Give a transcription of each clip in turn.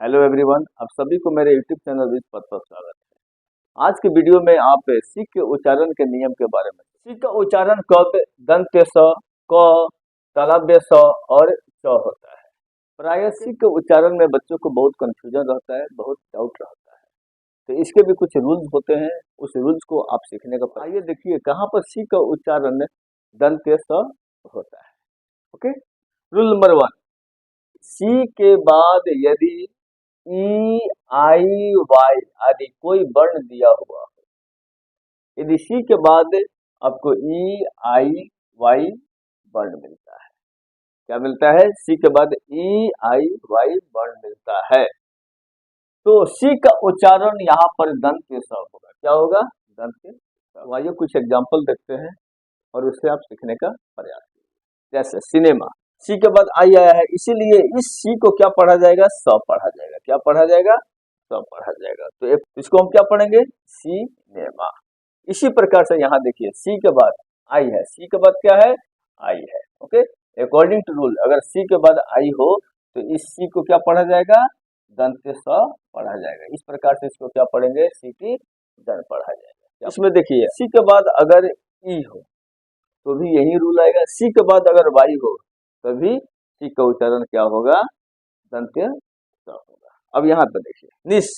Hello everyone, आप सभी को मेरे यूट्यूब चैनल विद पद पर स्वागत है। आज के वीडियो में आप सी के उच्चारण के नियम के बारे में। सी का उच्चारण कब दंत्य स, क, तालव्य स और च होता है। प्रायः सी के उच्चारण में बच्चों को बहुत कंफ्यूजन रहता है, बहुत डाउट रहता है, तो इसके भी कुछ रूल्स होते हैं। उस रूल्स को आप सीखने का आइए देखिए कहाँ पर सी का उच्चारण दंत्य स होता है। ओके, रूल नंबर 1, सी के बाद यदि ई, आई, वाई आदि कोई वर्ण दिया हुआ हो, यदि सी के बाद आपको ई, आई, वाई वर्ण मिलता है, क्या मिलता है? सी के बाद ई, आई, वाई वर्ण मिलता है, तो सी का उच्चारण यहाँ पर दंत्य स होगा। क्या होगा? दंत्य स। आइए कुछ एग्जाम्पल देखते हैं और उससे आप सीखने का प्रयास कीजिए। जैसे सिनेमा, सी के बाद आई आया है, इसीलिए इस सी को क्या पढ़ा जाएगा? स पढ़ा जाएगा। क्या पढ़ा जाएगा? स पढ़ा जाएगा। तो इसको हम क्या पढ़ेंगे? सिनेमा। इसी प्रकार से यहाँ देखिए सी के बाद आई है, सी के बाद क्या है? आई है। ओके, अकॉर्डिंग टू रूल अगर सी के बाद आई हो तो इस सी को क्या पढ़ा जाएगा? दंत्य स पढ़ा जाएगा। इस प्रकार से इसको क्या पढ़ेंगे? सी की दंत पढ़ा जाएगा। इसमें देखिए सी के बाद अगर ई हो तो भी यही रूल आएगा। सी के बाद अगर वाई हो तभी सी का उच्चारण क्या होगा? दंत्य स होगा। अब यहाँ पर देखिए निस,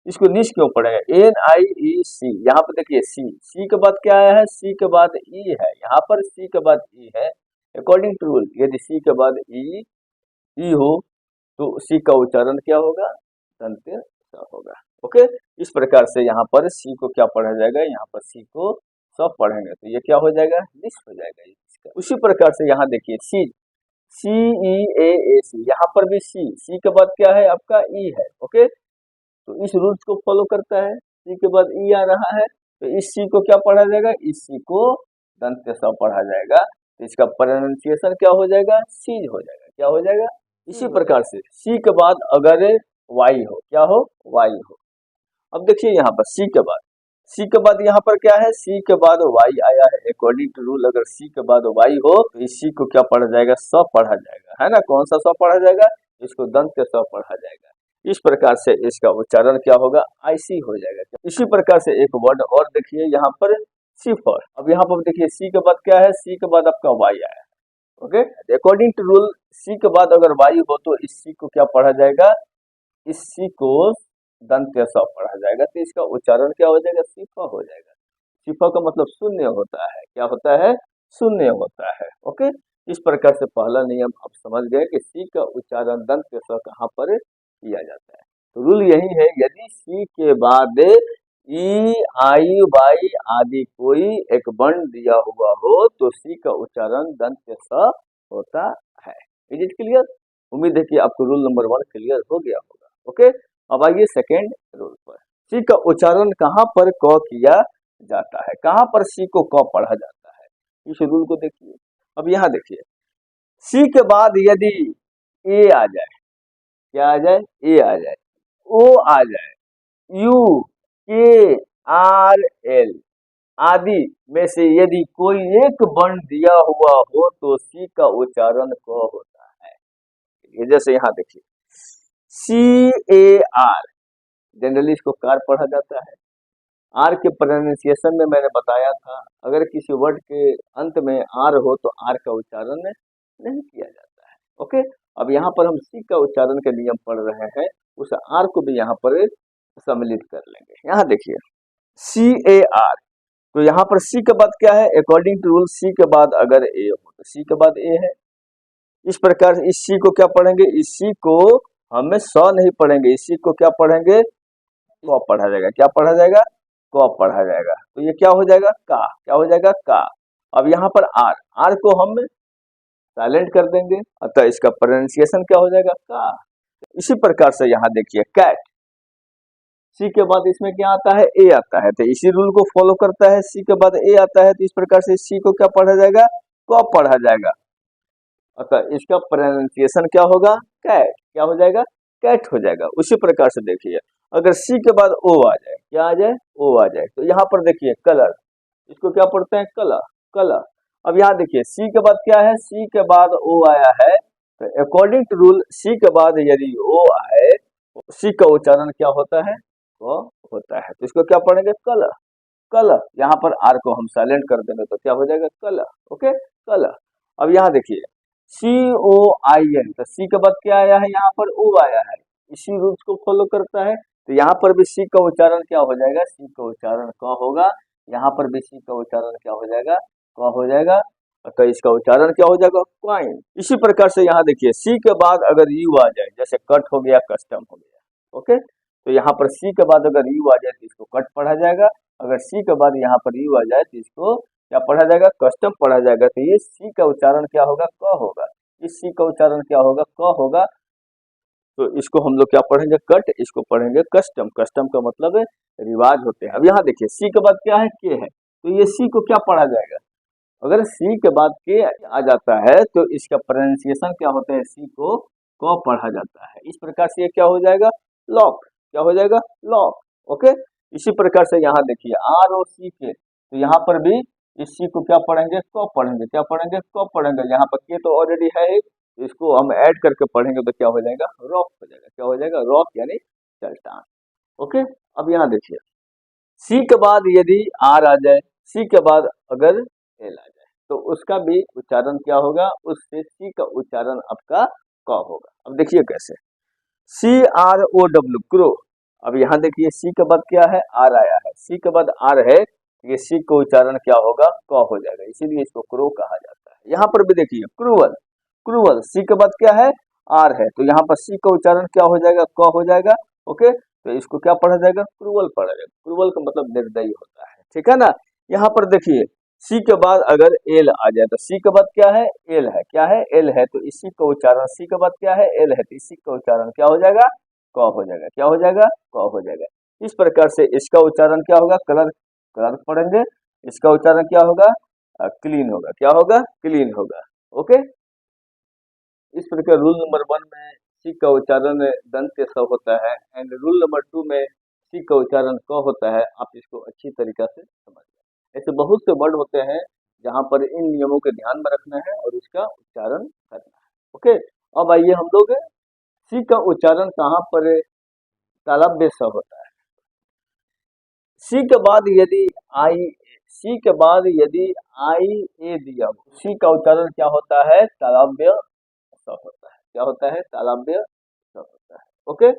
इसको निस क्यों पढ़ेगा? एन आई ई सी, यहाँ पर देखिए सी, सी के बाद क्या आया है? सी के बाद ई है, यहाँ पर सी के बाद ई है। अकॉर्डिंग टू रूल यदि सी के बाद ई हो तो सी का उच्चारण क्या होगा? दंत्य स होगा। ओके, इस प्रकार से यहाँ पर सी को क्या पढ़ा जाएगा? यहाँ पर सी को सब पढ़ेंगे तो ये क्या हो जाएगा? निस हो जाएगा। उसी प्रकार से यहाँ देखिए सी, सी ई ए सी, यहाँ पर भी सी, सी के बाद क्या है? आपका ई है। ओके, तो इस रूल्स को फॉलो करता है। सी के बाद ई आ रहा है तो इस सी को क्या पढ़ा जाएगा? इस सी को दंत्य स पढ़ा जाएगा। तो इसका प्रोनाउंसिएशन क्या हो जाएगा? सीज हो जाएगा। क्या हो जाएगा? इसी प्रकार से सी के बाद अगर वाई हो, क्या हो? वाई हो। अब देखिए यहाँ पर सी के बाद, सी के बाद यहाँ पर क्या है? सी के बाद वाई आया है। अकॉर्डिंग टू रूल अगर सी के बाद वाई हो तो इस सी को क्या पढ़ा जाएगा? स पढ़ा जाएगा, है ना? कौन सा स पढ़ा जाएगा? इसको दंत्य स पढ़ा जाएगा। इस प्रकार से इसका उच्चारण क्या होगा? आईसी हो जाएगा। इसी प्रकार से एक वर्ड और देखिए यहाँ पर सिफर। अब यहाँ पर देखिए सी के बाद क्या है? सी के बाद आपका वाई आया है। ओके, अकॉर्डिंग टू रूल सी के बाद अगर वाई हो तो इस सी को क्या पढ़ा जाएगा? इस सी को दंत्य स पढ़ा जाएगा। तो इसका उच्चारण क्या हो जाएगा? सिफा हो जाएगा। सिफा का मतलब शून्य होता है। क्या होता है? शून्य होता है। ओके, इस प्रकार से पहला नियम आप समझ गए कि सी का उच्चारण दंत्य स कहाँ पर किया जाता है। तो रूल यही है, यदि सी के बाद ई, आई, वाई आदि कोई एक वर्ण दिया हुआ हो तो सी का उच्चारण दंत्य स होता है। Is it clear? उम्मीद है कि आपको रूल नंबर 1 क्लियर हो गया होगा। ओके, अब आइए सेकेंड रूल पर। सी का उच्चारण कहाँ पर क किया जाता है? कहाँ पर सी को क पढ़ा जाता है? इस रूल को देखिए। अब यहाँ देखिए सी के बाद यदि ए आ जाए, क्या आ जाए? ए आ जाए, ओ आ जाए, यू, के, आर, एल आदि में से यदि कोई एक वर्ण दिया हुआ हो तो सी का उच्चारण क होता है। जैसे यहाँ देखिए सी ए आर, जनरली इसको कार पढ़ा जाता है। आर के प्रोनाउंसिएशन में मैंने बताया था, अगर किसी वर्ड के अंत में आर हो तो आर का उच्चारण नहीं किया जाता है। ओके, अब यहाँ पर हम सी का उच्चारण के नियम पढ़ रहे हैं, उस आर को भी यहाँ पर सम्मिलित कर लेंगे। यहाँ देखिए सी ए आर, तो यहाँ पर सी के बाद क्या है? अकॉर्डिंग टू रूल सी के बाद अगर ए हो तो सी के बाद ए है। इस प्रकार से इस सी को क्या पढ़ेंगे? इस सी को हमें स नहीं पढ़ेंगे, इसी को क्या पढ़ेंगे? क पढ़ा जाएगा। क्या पढ़ा जाएगा? क पढ़ा जाएगा। तो ये क्या हो जाएगा? का। क्या हो जाएगा? का। अब यहाँ पर आर, आर को हम साइलेंट कर देंगे, अतः इसका प्रोनाउंसिएशन क्या हो जाएगा? का। इसी प्रकार से यहाँ देखिए कैट, सी के बाद इसमें क्या आता है? ए आता है, तो इसी रूल को फॉलो करता है। सी के बाद ए आता है तो इस प्रकार से सी को क्या पढ़ा जाएगा? क पढ़ा जाएगा, अतः इसका प्रोनाउंसिएशन क्या होगा? कैट। क्या हो जाएगा? कैट हो जाएगा। उसी प्रकार से देखिए अगर सी के बाद ओ आ जाए, क्या आ जाए? ओ आ जाए, तो यहाँ पर देखिए कलर, इसको क्या पढ़ते हैं? Colour, colour. अब यहाँ देखिए सी के बाद क्या है? सी के बाद ओ आया है, तो अकॉर्डिंग टू रूल सी के बाद यदि ओ आए सी का उच्चारण क्या होता है, क होता है। तो इसको क्या पढ़ेंगे, कल। कल, यहाँ पर आर को हम साइलेंट कर देंगे तो क्या हो जाएगा, कल। ओके, कल। अब यहाँ देखिए COIN, तो सी के बाद क्या आया है, यहाँ पर ओ आया है, इसी रूल्स को फॉलो करता है। तो यहाँ पर भी सी का उच्चारण क्या हो जाएगा, सी का उच्चारण क होगा। यहाँ पर भी सी का उच्चारण क्या हो जाएगा, क हो जाएगा। तो इसका उच्चारण क्या हो जाएगा, क्वाइन। इसी प्रकार से यहाँ देखिए सी के बाद अगर यू आ जाए, जैसे कट हो गया, कस्टम हो गया। ओके, तो यहाँ पर सी के बाद अगर यू आ जाए तो इसको कट पढ़ा जाएगा। अगर सी के बाद यहाँ पर यू आ जाए तो इसको क्या पढ़ा जाएगा, कस्टम पढ़ा जाएगा। तो ये सी का उच्चारण क्या होगा, क होगा। इस सी का उच्चारण क्या होगा, क होगा। तो इसको हम लोग क्या पढ़ेंगे, कट, इसको पढ़ेंगे कस्टम। कस्टम का मतलब है रिवाज होते हैं। अब यहाँ देखिए सी के बाद क्या है, के है, तो ये सी को क्या पढ़ा जाएगा, अगर सी के बाद के आ जाता है तो इसका प्रोनाउंसिएशन क्या होता है, सी को क पढ़ा जाता है। इस प्रकार से ये क्या हो जाएगा, लॉक। क्या हो जाएगा, लॉक। ओके, इसी प्रकार से यहाँ देखिए आर और सी के, तो यहाँ पर भी इस सी को क्या पढ़ेंगे, क पढ़ेंगे। क्या पढ़ेंगे, क पढ़ेंगे। यहाँ पर के तो ऑलरेडी है ही, इसको हम ऐड करके पढ़ेंगे तो क्या हो जाएगा, रॉक हो जाएगा। क्या हो जाएगा, रॉक यानी चलता। ओके, अब यहाँ देखिए सी के बाद यदि आर आ जाए, सी के बाद अगर एल आ जाए, तो उसका भी उच्चारण क्या होगा, उससे सी का उच्चारण आपका क होगा। अब देखिए कैसे, CROW, क्रो। अब यहाँ देखिए सी के बाद क्या है, आर आया है, सी के बाद आर है, ये सी का उच्चारण क्या होगा, क हो जाएगा, इसीलिए इसको क्रो कहा जाता है। यहाँ पर भी देखिए क्रूवल। क्रूवल, सी के बाद क्या है, आर है, तो यहाँ पर सी का उच्चारण क्या हो जाएगा, क हो जाएगा। ओके, तो इसको क्या पढ़ा जाएगा, क्रूवल पढ़ा जाएगा। क्रूवल का मतलब निर्दयी होता है, ठीक है ना। यहाँ पर देखिए सी के बाद अगर एल आ जाए, तो सी के बाद क्या है, एल है। क्या है, एल है, तो इसी का उच्चारण, सी के बाद क्या है, एल है, तो इसी का उच्चारण क्या हो जाएगा, क हो जाएगा। क्या हो जाएगा, क हो जाएगा। इस प्रकार से इसका उच्चारण क्या होगा, कलर, कलर पढ़ेंगे। इसका उच्चारण क्या होगा, क्लीन होगा। क्या होगा, क्लीन होगा। ओके, इस प्रकार रूल नंबर 1 में सी का उच्चारण दंत के स होता है, एंड रूल नंबर 2 में सी का उच्चारण क होता है। आप इसको अच्छी तरीका से समझ लें। ऐसे बहुत से वर्ड होते हैं जहां पर इन नियमों के ध्यान में रखना है और इसका उच्चारण करना है। ओके, अब आइए हम लोग सी का उच्चारण कहाँ पर तालव्य स होता है। सी के बाद यदि आई, सी के बाद यदि आई ए दिया हो, सी का उच्चारण क्या होता है, तालव्य स होता है। क्या होता है, तालव्य स होता है। ओके,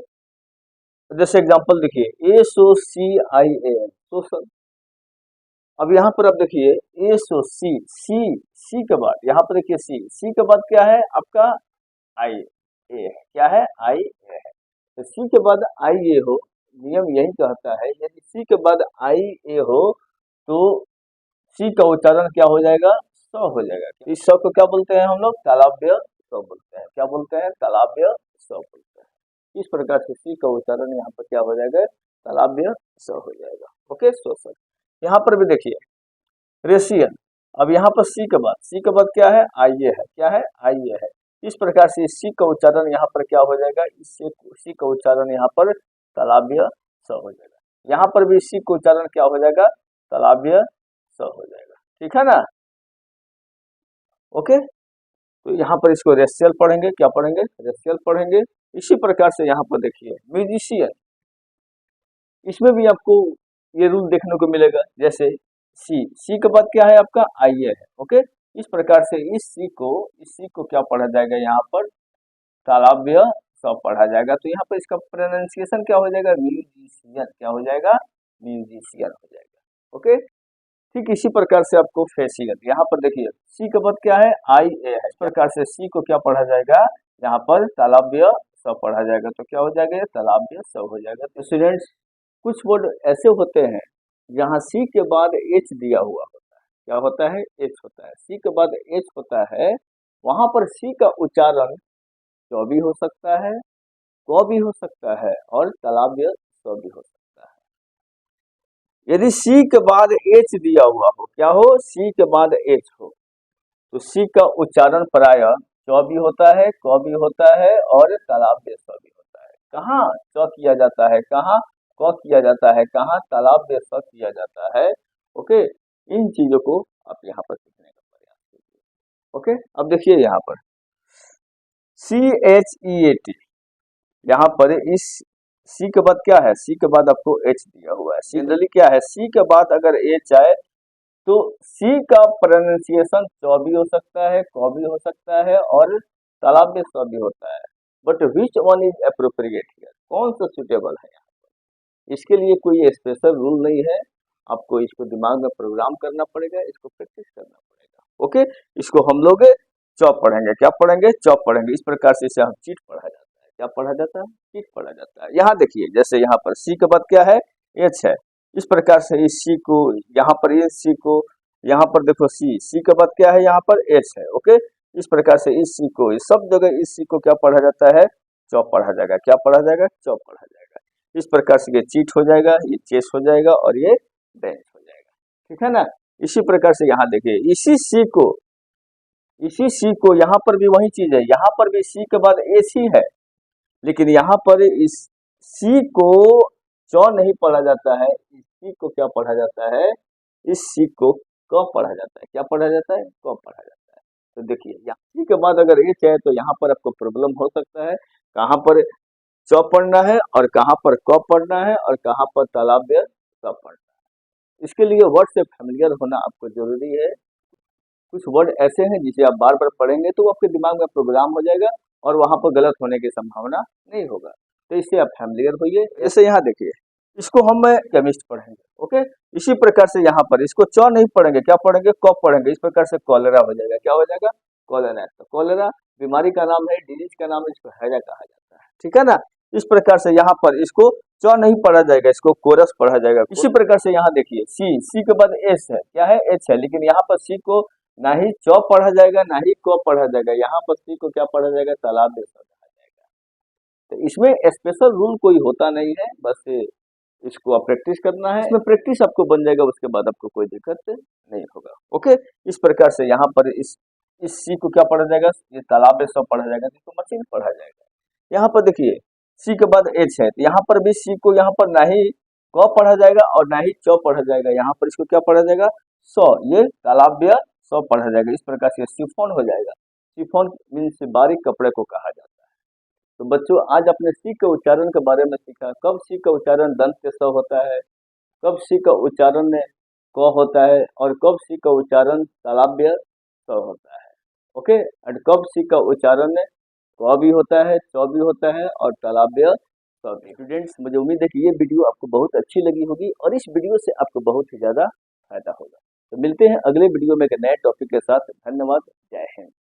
जैसे एग्जांपल देखिए SOCIAL, सोशल। अब यहाँ पर आप देखिए SOC, सी, सी के बाद यहाँ पर देखिए सी, सी के बाद क्या है आपका, आई ए है। क्या है, आई ए है। तो सी के बाद आई ए हो, नियम यही कहता है यदि सी के बाद आई ए हो तो सी का उच्चारण क्या हो जाएगा, स हो जाएगा। इस स को क्या बोलते हैं हम लोग, तालव्य स बोलते हैं। क्या बोलते हैं, तालव्य स बोलते हैं। इस प्रकार से सी का उच्चारण यहाँ पर क्या हो जाएगा, तालव्य स हो जाएगा। Okay, social. यहाँ पर भी देखिए रेशियन। अब यहाँ पर सी के बाद, सी के बाद क्या है, आई ए है। क्या है, आई ए है। इस प्रकार से सी का उच्चारण यहाँ पर क्या हो जाएगा, इससे सी का उच्चारण यहाँ पर तालव्य स हो जाएगा। यहाँ पर भी सी का उच्चारण क्या हो जाएगा, तालव्य स हो जाएगा। ठीक है ना। ओके, तो यहाँ पर इसको रेशियल पढ़ेंगे। क्या पढ़ेंगे, रेशियल पढ़ेंगे। इसी प्रकार से यहाँ पर देखिए म्यूजिशियन, इसमें भी आपको ये रूल देखने को मिलेगा। जैसे सी, सी के बाद क्या है आपका, आई ए है। ओके, इस प्रकार से इस सी को क्या पढ़ा जाएगा, यहाँ पर तालव्य स पढ़ा जाएगा। तो यहाँ पर इसका प्रोनाउंसिएशन क्या हो जाएगा, म्यूजिशियन। क्या हो जाएगा, म्यूजिशियन हो जाएगा। ओके, ठीक इसी प्रकार से आपको फेशियल, यहाँ पर देखिए सी के बाद क्या है, आई ए है। इस प्रकार से सी को क्या पढ़ा जाएगा, यहाँ पर तालव्य स पढ़ा जाएगा। तो क्या हो जाएगा, तालव्य स हो जाएगा। तो स्टूडेंट्स कुछ वर्ड ऐसे होते हैं जहाँ सी के बाद एच दिया हुआ होता है। क्या होता है, एच होता है। सी के बाद एच होता है, वहां पर सी का उच्चारण च भी हो सकता है, क भी हो सकता है और तालव्य स भी हो सकता है। यदि सी के बाद एच दिया हुआ हो, क्या हो, सी के बाद एच हो, तो सी का उच्चारण प्राय च भी होता है, क भी होता है और तालव्य स भी होता है। कहाँ च किया जाता है, कहाँ क किया जाता है, कहाँ तालव्य स किया जाता है। ओके, इन चीजों को आप यहाँ पर सीखने का प्रयास कीजिए। ओके, अब देखिए यहाँ पर CHEAT, यहाँ पर इस सी के बाद क्या है, सी के बाद आपको एच दिया हुआ है। जनरली क्या है, सी के बाद अगर एच आए तो सी का प्रोनाउंसिएशन च भी हो सकता है, क भी हो सकता है और तालाब में स भी होता है। But which one is appropriate here, कौन सा सुटेबल है यहाँ पर, इसके लिए कोई स्पेशल रूल नहीं है। आपको इसको दिमाग में प्रोग्राम करना पड़ेगा, इसको प्रैक्टिस करना पड़ेगा। ओके, इसको हम लोग चॉप पढ़ेंगे, क्या पढ़ेंगे, चॉप पढ़ेंगे। इस प्रकार से इसे हम चीट पढ़ा जाता है, क्या पढ़ा जाता है, चीट पढ़ा जाता है। यहाँ देखिए, जैसे यहाँ पर सी के बाद क्या है, एच है। इस प्रकार से इस सी को, यहाँ पर इस सी को, यहाँ पर देखो सी के बाद क्या है, यहाँ पर एच है। ओके, इस प्रकार से इस सी को, इस सब जगह इस सी को क्या पढ़ा जाता है, चॉप पढ़ा जाएगा। क्या पढ़ा जाएगा, चॉप पढ़ा जाएगा। इस प्रकार से ये चीट हो जाएगा, ये चेस हो जाएगा और ये बेंच हो जाएगा। ठीक है ना। इसी प्रकार से यहाँ देखिए, इसी सी को यहाँ पर भी वही चीज है, यहाँ पर भी सी के बाद एच ही है, लेकिन यहाँ पर इस सी को चौ नहीं पढ़ा जाता है, इस सी को क्या पढ़ा जाता है, इस सी को क पढ़ा जाता है। क्या पढ़ा जाता है, क पढ़ा जाता है। तो देखिए, यहाँ सी के बाद अगर एच है तो यहाँ पर आपको प्रॉब्लम हो सकता है, कहाँ पर च पढ़ना है और कहाँ पर क पढ़ना है और कहाँ पर तालाब्य स पढ़ना है। इसके लिए वर्ड से फैमिलियर होना आपको जरूरी है। कुछ वर्ड ऐसे हैं जिसे आप बार बार पढ़ेंगे तो आपके दिमाग में प्रोग्राम हो जाएगा और वहां पर गलत होने की संभावना नहीं होगा। तो इससे आप फैमिलियर होइए। ऐसे यहाँ देखिए, इसको हम केमिस्ट पढ़ेंगे। ओके, इसी प्रकार से यहाँ पर इसको च नहीं पढ़ेंगे, क्या पढ़ेंगे, क पढ़ेंगे। इस प्रकार से कॉलेरा हो जाएगा। क्या हो जाएगा, कॉलेरा। तो कॉलेरा बीमारी का नाम है, डिजीज का नाम है, इसको हैजा कहा जाता है। ठीक है ना। इस प्रकार से यहाँ पर इसको च नहीं पढ़ा जाएगा, इसको कोरस पढ़ा जाएगा। इसी प्रकार से यहाँ देखिए, सी के बाद एस है, क्या है, एच है, लेकिन यहाँ पर सी को ना ही च पढ़ा जाएगा ना ही क पढ़ा जाएगा, यहाँ पर सी को क्या पढ़ा जाएगा, तालाब में पढ़ा जाएगा। तो इसमें स्पेशल रूल कोई होता नहीं है, बस इसको आप प्रैक्टिस करना है। इसमें प्रैक्टिस आपको बन जाएगा, उसके बाद आपको कोई दिक्कत नहीं होगा। ओके, इस प्रकार से यहाँ पर इस सी को क्या पढ़ा जाएगा, ये तालाब में सब पढ़ा जाएगा, इसको मशीन पढ़ा जाएगा। यहाँ पर देखिए, सी के बाद एच है, तो यहाँ पर भी सी को यहाँ पर ना ही क पढ़ा जाएगा और ना ही च पढ़ा जाएगा, यहाँ पर इसको क्या पढ़ा जाएगा, स, ये तालाब्य स पढ़ा जाएगा। इस प्रकार से शिफॉन हो जाएगा। शिफॉन मीन्स बारीक कपड़े को कहा जाता है। तो बच्चों, आज अपने सी के उच्चारण के बारे में सीखा। कब सी का उच्चारण दंत के स होता है, कब सी का उच्चारण क होता है और कब सी का उच्चारण तालाब्य स होता है। ओके, और कब सी का उच्चारण क भी होता है, च भी होता है और तालाब्य स भी। स्टूडेंट्स, मुझे उम्मीद है कि ये वीडियो आपको बहुत अच्छी लगी होगी और इस वीडियो से आपको बहुत ही ज्यादा फायदा होगा। तो मिलते हैं अगले वीडियो में एक नए टॉपिक के साथ। धन्यवाद, जय हिंद।